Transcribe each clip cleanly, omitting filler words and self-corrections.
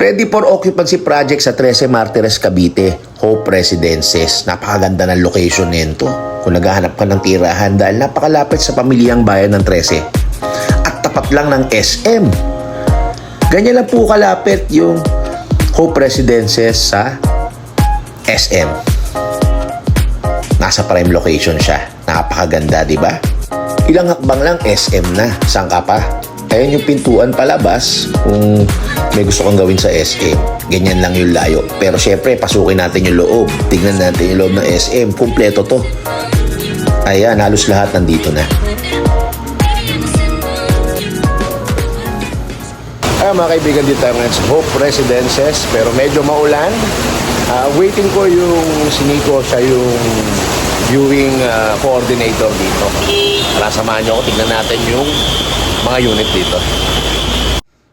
Ready for occupancy project sa 13 Martires, Cavite, Hope Residences. Napakaganda ng location nito. Kung naghahanap ka ng tirahan dahil napakalapit sa pamilyang bayan ng 13 at tapat lang ng SM. Ganyan lang po kalapit yung Hope Residences sa SM. Nasa prime location siya. Napakaganda, di ba? Ilang hakbang lang SM na. Saan ka pa? Ayan yung pintuan palabas kung may gusto kang gawin sa SM. Ganyan lang yung layo. Pero syempre, pasukin natin yung loob. Tignan natin yung loob ng SM. Kumpleto to. Ayan, halos lahat nandito na. Mga kaibigan, dito tayo ngayon sa Hope Residences. Pero medyo maulan. Waiting ko yung siniko siya yung viewing coordinator dito. Para samahan nyo ako. Tignan natin yung mga unit dito.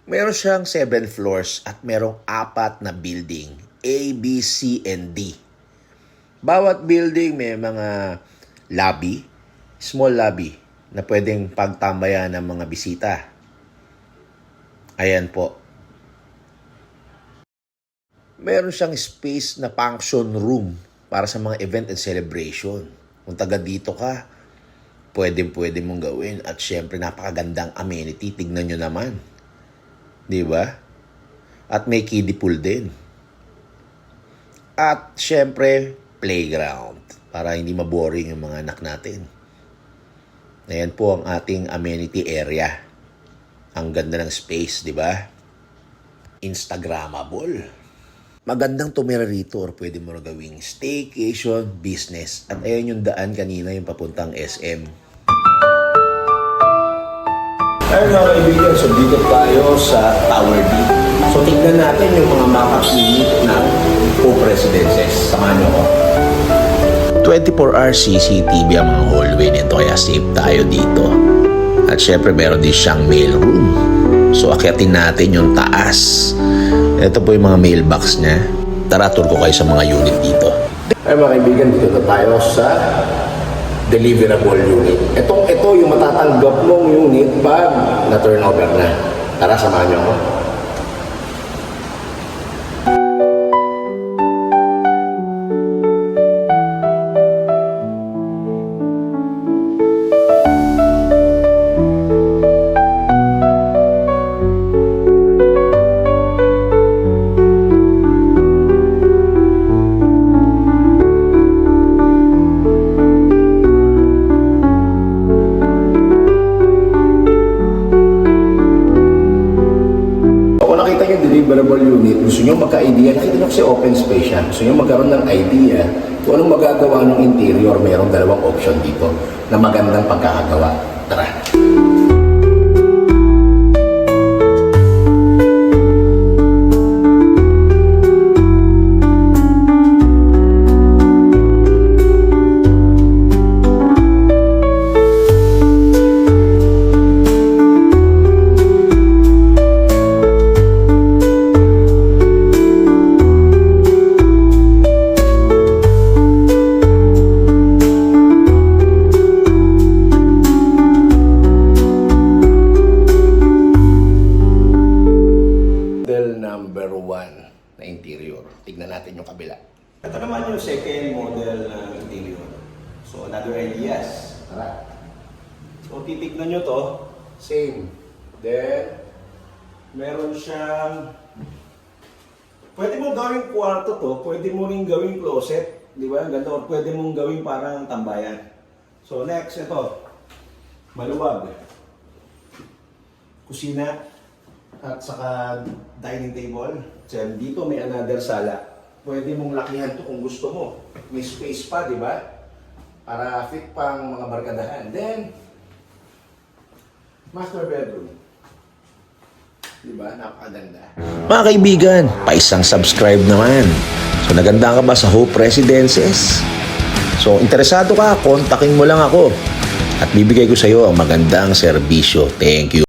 Meron siyang 7 floors at merong 4 na building. A, B, C, and D. Bawat building may mga lobby, small lobby, na pwedeng pagtambayan ng mga bisita. Ayan po. Meron siyang space na function room para sa mga event and celebration. Kung taga dito ka, pwede mong gawin. At syempre, napakagandang amenity. Tignan nyo naman. Di ba? At may kiddie pool din. At syempre, playground. Para hindi maboring yung mga anak natin. Ayan po ang ating amenity area. Ang ganda ng space, di ba? Instagrammable. Magandang tumira rito or pwede mo na gawing staycation, business. At ayan yung daan kanina yung papuntang SM. Ayun mga kaibigan, so dito tayo sa Tower D. So tignan natin yung mga mock-up unit ng Hope Residences. Samahan nyo ko. 24-hour CCTV ang mga hallway nito kaya safe tayo dito. At syempre meron din siyang mail room. So akyatin natin yung taas. Ito po yung mga mailbox niya. Tara, tour ko kayo sa mga unit dito. Ay mga kaibigan, dito na tayo sa deliverable unit. Ito yung matatanggap mong unit pag na-turnover na. Tara, samahan niyo ako. Deliverable unit, gusto nyo magka-idea, nakita nyo kasi open space yan. Gusto nyo magkaroon ng idea kung anong magagawa ng interior. Mayroong 2 option dito na magandang pagkakagawa. Tara! Number 1 na interior. Tignan natin yung kabila. Ito naman yung second model ng interior. So, another ideas. Tara. So, titignan nyo to. Same. Then, meron siyang pwede mong gawing kwarto to. Pwede mo rin gawing closet. Di ba? Ganda. Or pwede mong gawing parang tambayan. So, next, ito. Maluwag. Kusina. At saka dining table. So, dito may another sala. Pwede mong lakihan to kung gusto mo. May space pa, di ba? Para fit pang mga barkadahan. Then, master bedroom. Di ba? Napakaganda. Mga kaibigan, paisang subscribe naman. So, naganda ka ba sa Hope Residences? So, interesado ka, kontakin mo lang ako. At bibigay ko sa iyo ang magandang serbisyo. Thank you.